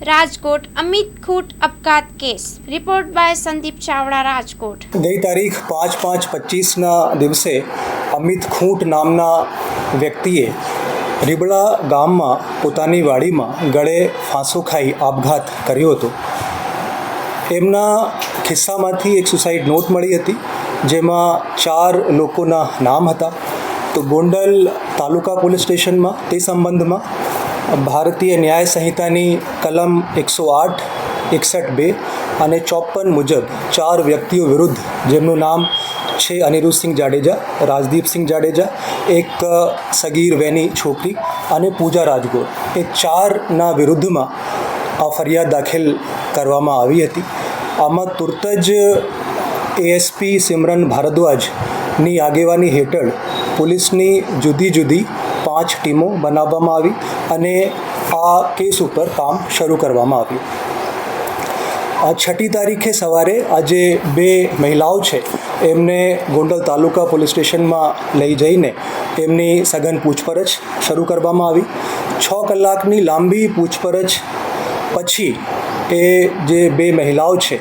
રાજકોટ અમિત ખૂટ અપઘાત case report by Sandeep Chavda Rajkot. ગઈ તારીખ 5/5/25ના દિવસે અમિત ખૂટ નામના વ્યક્તિએ રીબડા ગામમાં પોતાની વાડીમાં ગળે ફાંસો ખાઈ આપઘાત કર્યો હતો। એમના ખિસ્સામાંથી એક સુસાઇડ નોટ મળી હતી, જેમાં 4 લોકોના નામ હતા। તો ગોંડલ તાલુકા પોલીસ સ્ટેશનમાં તે સંબંધમાં ભારતીય ન્યાય સંહિતાની કલમ 108, 61(2) અને 54 મુજબ 4 વ્યક્તિઓ વિરુદ્ધ, જેમનું નામ છે અનિરુદ્ધસિંહ જાડેજા, રાજદીપસિંહ જાડેજા, એક સગીર વેની છોકરી અને પૂજા રાજગોર, એ 4ના વિરુદ્ધમાં આ ફરિયાદ દાખલ કરવામાં આવી હતી। આમાં તુરત જ એએસપી સિમરન ભારદ્વાજની આગેવાની હેઠળ પોલીસની જુદી જુદી 5 ટીમો બનાવવામાં આવી અને આ કેસ ઉપર કામ શરૂ કરવામાં આવ્યું। આ 6મી તારીખે સવારે આજે 2 મહિલાઓ છે એમને ગોંડલ તાલુકા પોલીસ સ્ટેશનમાં લઈ જઈને એમની સઘન પૂછપરછ શરૂ કરવામાં આવી। 6 કલાકની લાંબી પૂછપરછ પછી એ જે 2 મહિલાઓ છે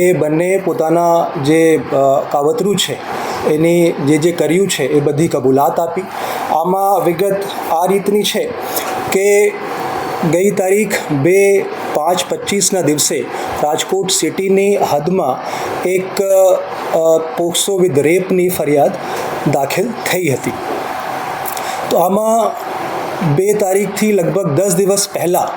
એ બંને પોતાના જે કાવતરું છે એની જે કર્યું છે એ બધી કબૂલાત આપી। આમાં વિગત આ રીતની છે કે ગઈ તારીખ 2/5/25ના દિવસે રાજકોટ સિટીની હદમાં એક પોક્સો વિથ રેપની ફરિયાદ દાખલ થઈ હતી। તો આમાં 2 તારીખથી લગભગ 10 દિવસ પહેલાં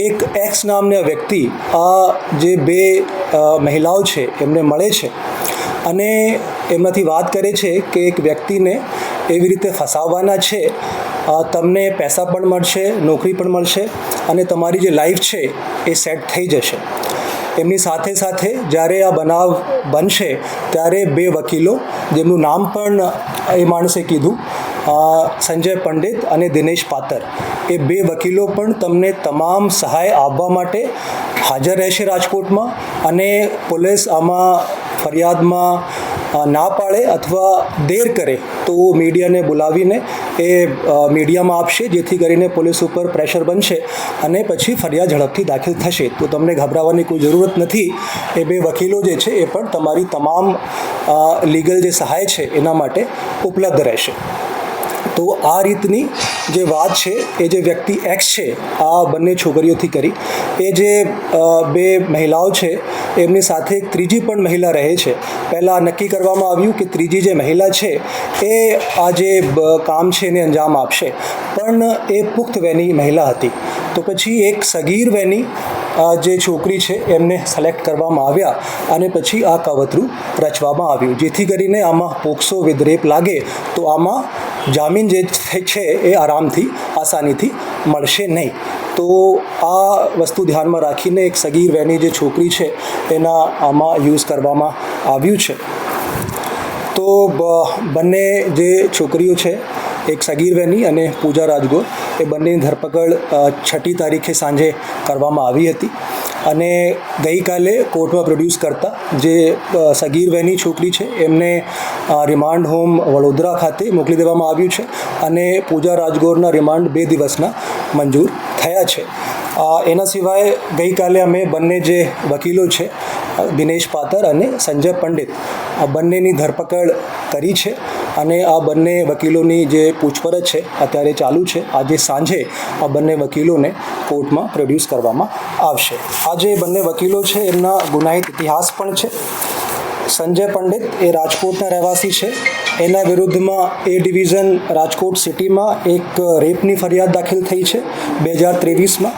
એક એક્સ નામના વ્યક્તિ આ જે 2 મહિલાઓ છે એમને મળે છે અને એમનાથી વાત કરે છે કે એક વ્યક્તિને એવી રીતે ફસાવવાના છે, તમને પૈસા પણ મળશે, નોકરી પણ મળશે અને તમારી જે લાઈફ છે એ સેટ થઈ જશે। એમની સાથે સાથે જ્યારે આ બનાવ બનશે ત્યારે 2 વકીલો, જેમનું નામ પણ એ માણસે કીધું, સંજય પંડિત અને દિનેશ પાતર, એ 2 વકીલો પણ તમને તમામ સહાય આપવા માટે હાજર રહેશે રાજકોટમાં। અને પોલીસ આમાં ફરિયાદમાં ના પાડે અથવા દેર કરે તો મીડિયાને બોલાવીને એ મીડિયામાં આપશે, જેથી કરીને પોલીસ ઉપર પ્રેશર બનશે અને પછી ફરિયાદ ઝડપથી દાખલ થશે। તો તમને ગભરાવાની કોઈ જરૂરત નથી। એ 2 વકીલો જે છે એ પણ તમારી તમામ લીગલ જે સહાય છે એના માટે ઉપલબ્ધ રહેશે। તો આ રીતની જે વાત છે એ જે વ્યક્તિ એક્સ છે આ બંને છોકરીઓથી કરી, એ જે 2 મહિલાઓ છે એમની સાથે એક ત્રીજી પણ મહિલા રહે છે। પહેલાં નક્કી કરવામાં આવ્યું કે ત્રીજી જે મહિલા છે એ આ જે કામ છે એને અંજામ આપશે, પણ એ પુખ્ત વયની મહિલા હતી। તો પછી એક સગીર વયની જે છોકરી છે એમને સિલેક્ટ કરવામાં આવ્યા અને પછી આ કાવતરું રચવામાં આવ્યું, જેથી કરીને આમાં પોક્સો વિથ રેપ લાગે તો આમાં જામીન જે છે એ આરામથી, આસાનીથી મળશે નહીં। તો આ વસ્તુ ધ્યાનમાં રાખીને એક સગીર વયની જે છોકરી છે એના આમાં યુઝ કરવામાં આવ્યું છે। તો બંને જે છોકરીઓ છે, એક સગીર વયની અને પૂજા રાજગોર, એ બંનેની ધરપકડ 6મી તારીખે સાંજે કરવામાં આવી હતી અને ગઈકાલે કોર્ટમાં પ્રોડ્યુસ કરતા જે સગીર વયની છોકરી છે એમને રિમાન્ડ હોમ વડોદરા ખાતે મોકલી દેવામાં આવ્યું છે અને પૂજા રાજગોરના રિમાન્ડ 2 દિવસના મંજૂર થયા છે। એના સિવાય ગઈકાલે અમે બંને જે વકીલો છે, દિનેશ પાતર અને સંજય પંડિત, આ બંનેની ધરપકડ કરી છે અને આ બંને વકીલોની જે પૂછપરછ છે અત્યારે ચાલુ છે। આજે સાંજે આ બંને વકીલોને કોર્ટમાં પ્રોડ્યુસ કરવામાં આવશે। આ જે બંને વકીલો છે એમના ગુનાહિત ઇતિહાસ પણ છે। સંજય પંડિત એ રાજકોટના રહેવાસી છે, એના વિરુદ્ધમાં એ ડિવિઝન રાજકોટ સિટીમાં એક રેપની ફરિયાદ દાખલ થઈ છે 2023માં।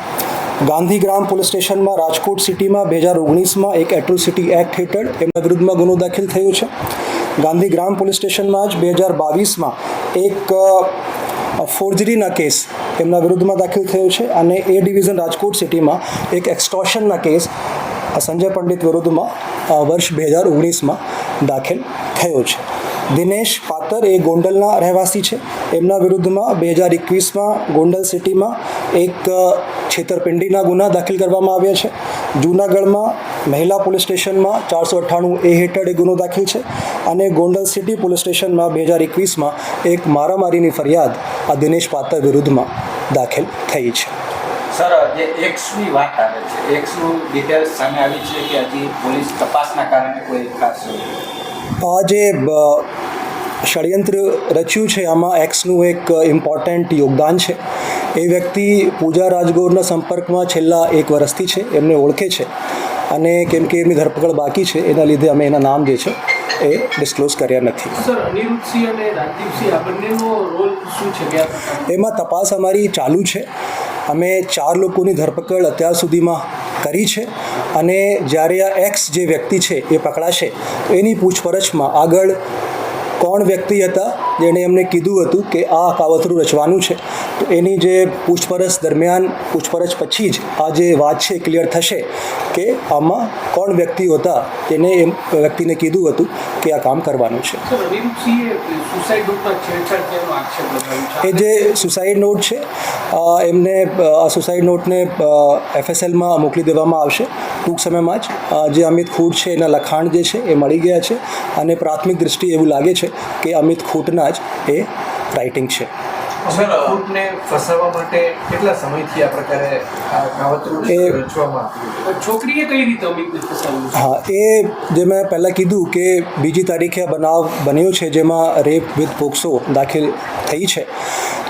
ગાંધીગ્રામ પોલીસ સ્ટેશનમાં રાજકોટ સિટીમાં 2019માં એક એટ્રોસિટી એક્ટ હેઠળ એમના વિરુદ્ધમાં ગુનો દાખલ થયો છે। ગાંધીગ્રામ પોલીસ સ્ટેશનમાં જ 2022માં એક ફોર્જરીના કેસ એમના વિરુદ્ધમાં દાખલ થયો છે અને એ ડિવિઝન રાજકોટ સિટીમાં એક એક્સટોર્શનના કેસ સંજય પંડિત વિરુદ્ધમાં વર્ષ 2019માં દાખલ થયો છે। દિનેશ પાતર એ ગોંડલના રહેવાસી છે, એમના વિરુદ્ધમાં 2021માં ગોંડલ સિટીમાં એક છેતરપિંડીના ગુના દાખલ કરવામાં આવ્યા છે। જૂનાગઢમાં મહિલા પોલીસ સ્ટેશનમાં 498A હેઠળ એક ગુનો દાખલ છે અને ગોંડલ સિટી પોલીસ સ્ટેશનમાં 2021માં એક મારામારીની ફરિયાદ આ દિનેશ પાતર વિરુદ્ધમાં દાખલ થઈ છે। સર, જે એક્સની વાત આવે છે, એક્સનું ડિટેલ્સ સામે આવી છે કે હજી પોલીસ તપાસના કારણે કોઈ ખાસ આ જે ષડયંત્ર રચ્યું છે આમાં એક્સનું એક ઇમ્પોર્ટન્ટ યોગદાન છે. એ વ્યક્તિ પૂજા રાજગોરના સંપર્કમાં છેલ્લા 1 વર્ષથી છે, એમને ઓળખે છે અને કેમ કે એમની ધરપકડ બાકી છે એના લીધે અમે એના નામ જે છે એ ડિસ્ક્લોઝ કર્યા નથી. સર, અનિરુદ્ધસિંહ અને રાજદીપસિંહ આ બંનેનો રોલ શું છે? એમાં તપાસ અમારી ચાલુ છે. અમે 4 લોકોની ધરપકડ અત્યાર સુધીમાં કરી છે અને જ્યારે આ એક્સ જે વ્યક્તિ છે એ પકડાશે તો એની પૂછપરછમાં આગળ કોણ વ્યક્તિ હતા જેણે એમને કીધું હતું કે આ કાવતરું રચવાનું છે, તો એની જે પૂછપરછ દરમિયાન પૂછપરછ પછી જ આ જે વાત છે ક્લિયર થશે કે આમાં કોણ વ્યક્તિઓ હતા જેને એમ વ્યક્તિને કીધું હતું કે આ કામ કરવાનું છે. સર, અનિરુદ્ધસિંહે સુસાઇડ નોટમાં છેડછાડ કરવાનો આક્ષેપ લગાવ્યો છે. એ જે સુસાઇડ નોટ છે એમને આ સુસાઇડ નોટને FSLમાં મોકલી દેવામાં આવશે ટૂંક સમયમાં જ. જે અમિત ખૂટ છે એના લખાણ જે છે એ મળી ગયા છે અને પ્રાથમિક દૃષ્ટિએ એવું લાગે છે કે અમિત ખૂટના જ એ રાઇટિંગ છે. અમિત ખૂટને ફસાવવા માટે કેટલા સમયથી આ પ્રકારે આ કાવતરું રચવામાં આવ્યું? છોકરીએ કઈ રીતે અમિતને ફસાવ્યું? હા, એ જે મેં પહેલાં કીધું કે 2જી તારીખે આ બનાવ બન્યો છે જેમાં રેપ વિથ પોક્સો દાખલ થઈ છે.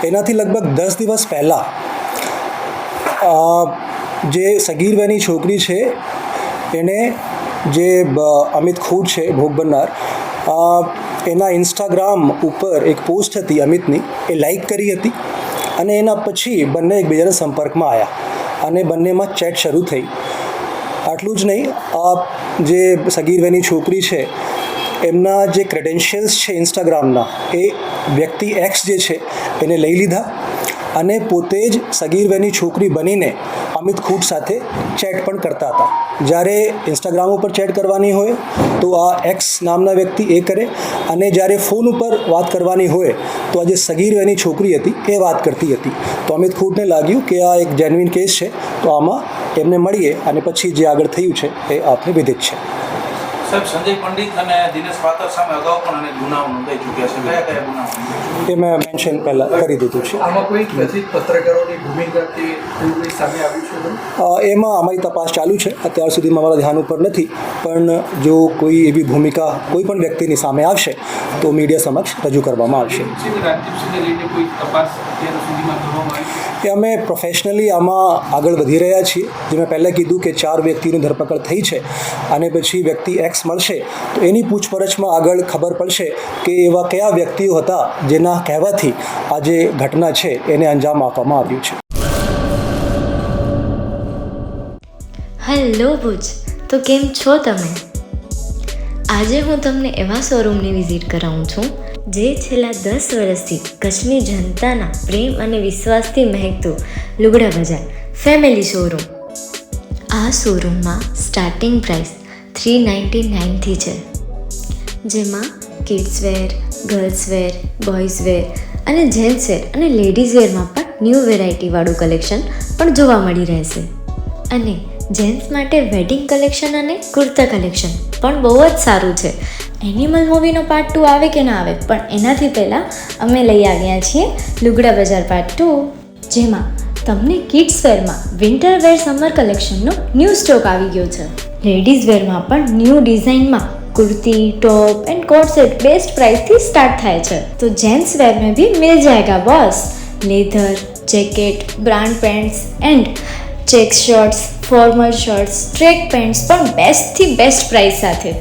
એનાથી લગભગ 10 દિવસ પહેલાં જે સગીર વયની છોકરી છે એણે જે અમિત ખૂટ છે ભોગ બનનાર એના ઇન્સ્ટાગ્રામ ઉપર એક પોસ્ટ હતી અમિતની, એ લાઈક કરી હતી અને એના પછી બંને એકબીજાના સંપર્કમાં આવ્યા અને બંનેમાં ચેટ શરૂ થઈ. આટલું જ નહીં, આ જે સગીર વયની છોકરી છે એમના જે ક્રેડેન્શિયલ્સ છે ઇન્સ્ટાગ્રામના એ વ્યક્તિ એક્સ જે છે એને લઈ લીધા અને પોતે જ સગીર વયની છોકરી બનીને અમિત ખૂટ સાથે ચેટ પણ કરતા હતા. જ્યારે ઇન્સ્ટાગ્રામ ઉપર ચેટ કરવાની હોય તો આ એક્સ નામના વ્યક્તિ એ કરે અને જ્યારે ફોન ઉપર વાત કરવાની હોય તો આ જે સગીર વયની છોકરી હતી એ વાત કરતી હતી. તો અમિત ખૂટને લાગ્યું કે આ એક જેન્યુઇન કેસ છે, તો આમાં એમને મળીએ અને પછી જે આગળ થયું છે એ આપને વિદિત છે. સાહેબ, સંજય પંડિત અને દિનેશ પાત્ર સામે અગાઉ પણ અનેક ગુનાઓ નોંધાઈ ચૂક્યા છે. કયા કયા ગુનાઓ? એ મેં મેન્શન પહેલાં કરી દીધું છે. આમાં કોઈ કથિત પત્રકારોની ભૂમિકા કે એવું કંઈ સામે આવ્યું છે? એમાં અમારી તપાસ ચાલુ છે. અત્યાર સુધીમાં અમારા ધ્યાન ઉપર નથી, પણ જો કોઈ એવી ભૂમિકા કોઈ પણ વ્યક્તિની સામે આવશે તો મીડિયા સમક્ષ રજૂ કરવામાં આવશે. રાજદીપસિંહને લઈને કોઈ તપાસ અત્યાર સુધીમાં કરવામાં આવી? એ અમે પ્રોફેશનલી આમાં આગળ વધી રહ્યા છીએ. જે મેં પહેલાં કીધું કે 4 વ્યક્તિની ધરપકડ થઈ છે અને પછી વ્યક્તિ એક્સ મળશે તો એની પૂછપરછમાં આગળ ખબર પડશે કે એવા કયા વ્યક્તિઓ હતા જેના કહેવાથી આ જે ઘટના છે એને અંજામ આપવામાં આવ્યું છે. હેલો ભુજ, તો કેમ છો તમે? આજે હું તમને એવા શોરૂમની વિઝિટ કરાવું છું જે છેલ્લા 10 વર્ષથી કચ્છની જનતાના પ્રેમ અને વિશ્વાસથી મહેકતું લુગડા બજાર ફેમિલી શોરૂમ. આ શોરૂમમાં સ્ટાર્ટિંગ પ્રાઇસ 399થી છે, જેમાં kids wear, girls wear, boys wear અને જેન્ટ્સ વેર અને લેડીઝ વેરમાં પણ ન્યૂ વેરાયટીવાળું કલેક્શન પણ જોવા મળી રહેશે. અને જેન્ટ્સ માટે વેડિંગ કલેક્શન અને કુર્તા કલેક્શન પણ બહુ જ સારું છે. એનિમલ મૂવીનો પાર્ટ 2 આવે કે ના આવે, પણ એનાથી પહેલાં અમે લઈ આવ્યા છીએ લુગડા બજાર પાર્ટ 2, જેમાં તમને કિડ્સ વેરમાં વિન્ટર વેર સમર કલેક્શનનો ન્યૂ સ્ટોક આવી ગયો છે. લેડીઝ વેરમાં પણ ન્યૂ ડિઝાઇનમાં kurti, top and coat set best price थी स्टार्ट થાય છે. तो जेंट्स वेयर में भी मिल जाएगा boss. Leather, jacket, brand pants and check shirts, formal shirts, track pants પણ બેસ્ટ થી બેસ્ટ પ્રાઇસ સાથે.